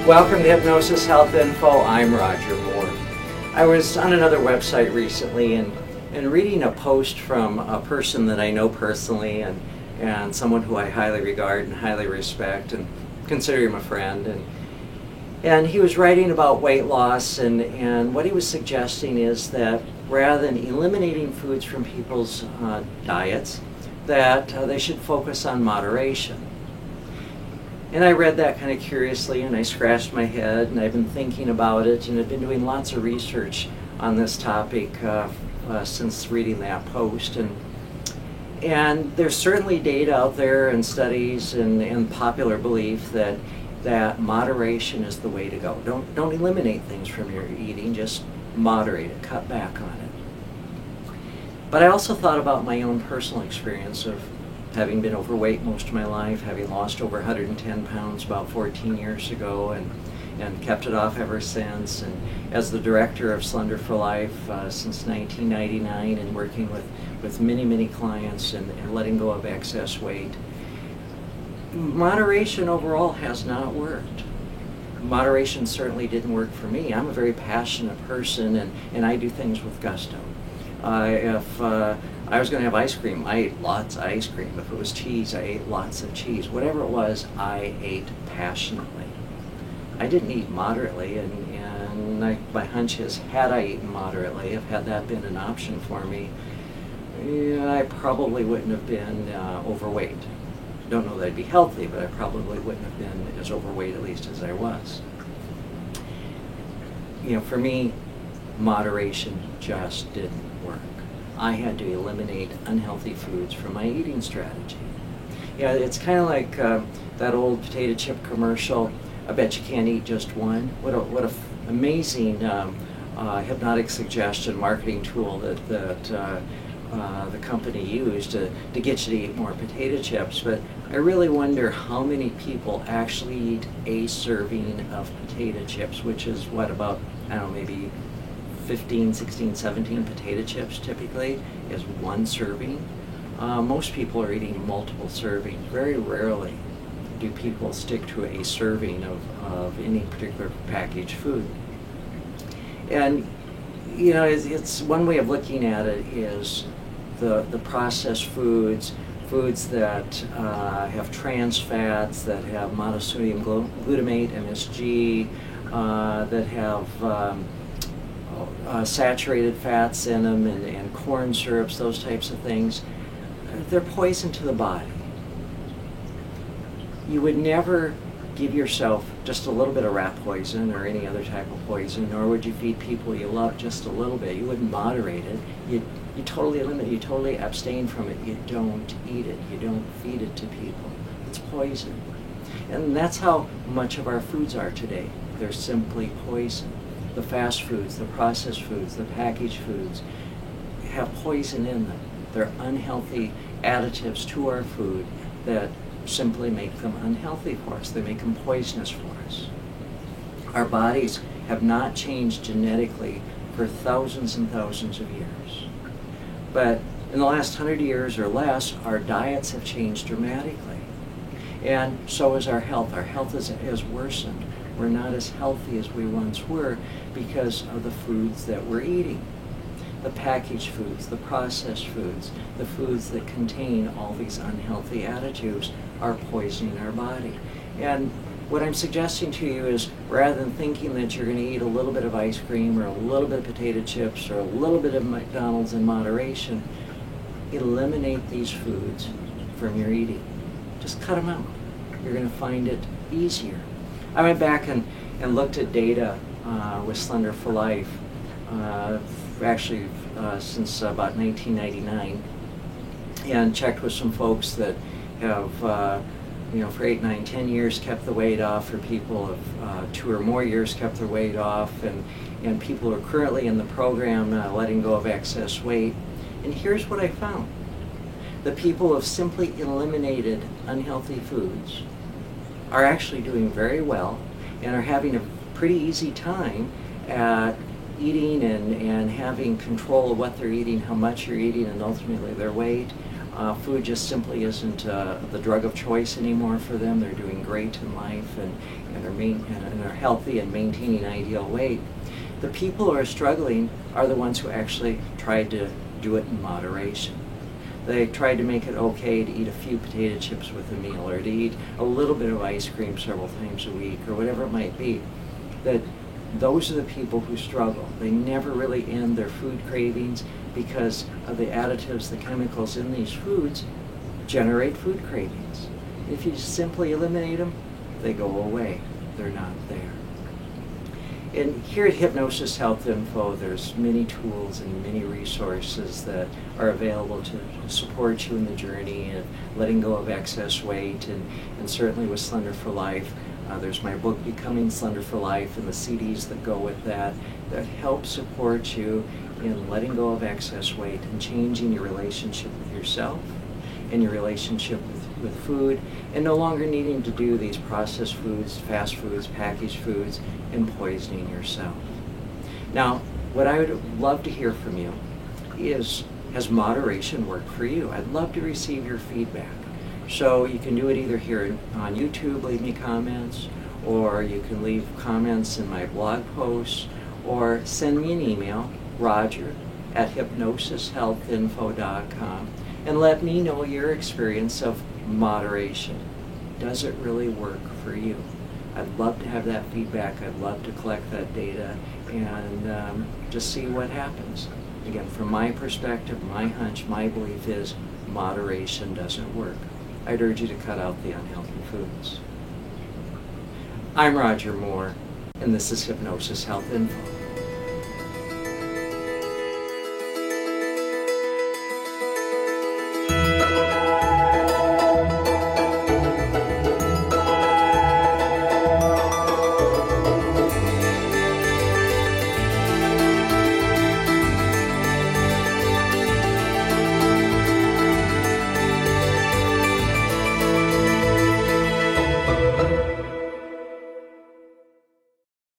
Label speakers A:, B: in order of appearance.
A: Welcome to Hypnosis Health Info. I'm Roger Moore. I was on another website recently and reading a post from a person that I know personally and someone who I highly regard and highly respect and consider him a friend. And he was writing about weight loss, and what he was suggesting is that rather than eliminating foods from people's diets, that they should focus on moderation. And I read that kind of curiously, and I scratched my head, and I've been thinking about it, and I've been doing lots of research on this topic since reading that post. And there's certainly data out there and studies and popular belief that moderation is the way to go. Don't eliminate things from your eating, just moderate it, cut back on it. But I also thought about my own personal experience of having been overweight most of my life, having lost over 110 pounds about 14 years ago, and kept it off ever since. And as the director of Slender for Life since 1999, and working with many clients and letting go of excess weight, moderation overall has not worked. Moderation certainly didn't work for me. I'm a very passionate person, and I do things with gusto. If I was going to have ice cream, I ate lots of ice cream. If it was cheese, I ate lots of cheese. Whatever it was, I ate passionately. I didn't eat moderately, and my hunch is, had I eaten moderately, if had that been an option for me, I probably wouldn't have been overweight. Don't know that I'd be healthy, but I probably wouldn't have been as overweight, at least, as I was. For me, moderation just didn't work. I had to eliminate unhealthy foods from my eating strategy. It's kind of like that old potato chip commercial, I bet you can't eat just one. What a amazing hypnotic suggestion marketing tool that the company used to get you to eat more potato chips. But I really wonder how many people actually eat a serving of potato chips, which is what, about, I don't know, maybe 15, 16, 17 potato chips typically is one serving. Most people are eating multiple servings. Very rarely do people stick to a serving of any particular packaged food. And it's one way of looking at it is the processed foods that have trans fats, that have monosodium glutamate, MSG, that have saturated fats in them, and corn syrups, those types of things. They're poison to the body. You would never give yourself just a little bit of rat poison or any other type of poison, nor would you feed people you love just a little bit. You wouldn't moderate it. You totally eliminate, you totally abstain from it. You don't eat it. You don't feed it to people. It's poison. And that's how much of our foods are today. They're simply poison. The fast foods, the processed foods, the packaged foods have poison in them. They're unhealthy additives to our food that simply make them unhealthy for us. They make them poisonous for us. Our bodies have not changed genetically for thousands and thousands of years. But in the last 100 years or less, our diets have changed dramatically. And so has our health. Our health has worsened. We're not as healthy as we once were because of the foods that we're eating. The packaged foods, the processed foods, the foods that contain all these unhealthy additives are poisoning our body. And what I'm suggesting to you is, rather than thinking that you're going to eat a little bit of ice cream or a little bit of potato chips or a little bit of McDonald's in moderation, eliminate these foods from your eating. Just cut them out. You're going to find it easier. I went back and looked at data with Slender for Life, actually since about 1999, and checked with some folks that have, for 8, 9, 10 years kept the weight off, for people of 2 or more years kept their weight off, and people who are currently in the program letting go of excess weight. And here's what I found. The people who have simply eliminated unhealthy foods are actually doing very well and are having a pretty easy time at eating and having control of what they're eating, how much you're eating, and ultimately their weight. Food just simply isn't the drug of choice anymore for them. They're doing great in life and are healthy and maintaining ideal weight. The people who are struggling are the ones who actually tried to do it in moderation. They tried to make it okay to eat a few potato chips with a meal, or to eat a little bit of ice cream several times a week, or whatever it might be. That those are the people who struggle. They never really end their food cravings because of the additives, the chemicals in these foods generate food cravings. If you simply eliminate them, they go away. They're not there. And here at Hypnosis Health Info, there's many tools and many resources that are available to support you in the journey of letting go of excess weight, and certainly with Slender for Life. There's my book, Becoming Slender for Life, and the CDs that go with that help support you in letting go of excess weight and changing your relationship with yourself and your relationship with food, and no longer needing to do these processed foods, fast foods, packaged foods, and poisoning yourself. Now, what I would love to hear from you is, has moderation worked for you? I'd love to receive your feedback. So you can do it either here on YouTube, leave me comments, or you can leave comments in my blog posts, or send me an email, roger@hypnosishealthinfo.com, and let me know your experience of moderation. Does it really work for you? I'd love to have that feedback. I'd love to collect that data and just see what happens. Again, from my perspective, my hunch, my belief is moderation doesn't work. I'd urge you to cut out the unhealthy foods. I'm Roger Moore, and this is Hypnosis Health Info.